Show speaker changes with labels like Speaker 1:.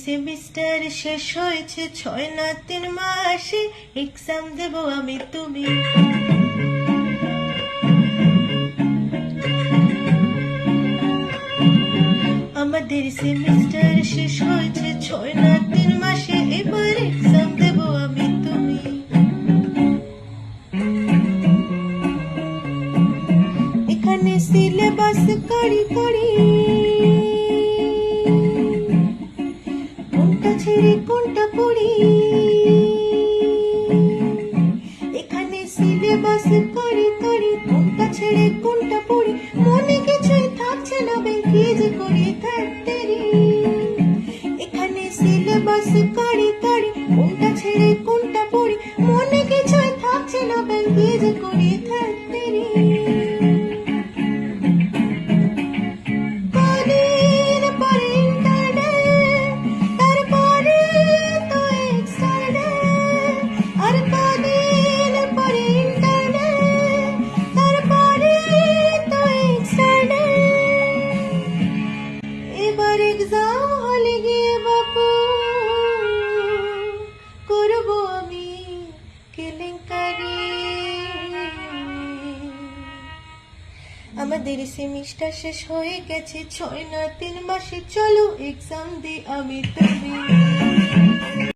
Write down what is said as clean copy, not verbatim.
Speaker 1: Semester শেষ হয়েছে 6 না 3 মাসে, এক্সাম দেব আমি তুমি। আমাদের সেমিস্টার শেষ হয়েছে 6 না 3 মাসে, এবার এক্সাম দেব আমি তুমি। এখানে সিলেবাস করি কোনটা ছেড়ে কোনটা পড়ি, এখানে সিলেবাস করি কোনটা ছেড়ে কোনটা পড়ি, মনে কিছুই থাকছে না কি যে করি থাকতেরি। এখানে সিলেবাস করি কোনটা ছেড়ে কোনটা পড়ি, মনে কিছুই থাকছে না কি যে করি থাকতেরি। এবার এক্সাম হলে গিয়ে বাপু করবো আমি কেলেঙ্কারি। আমাদের সেমিস্টার শেষ হয়ে গেছে 6 না 3 মাসে, চলো এক্সাম দিই আমি তুমি।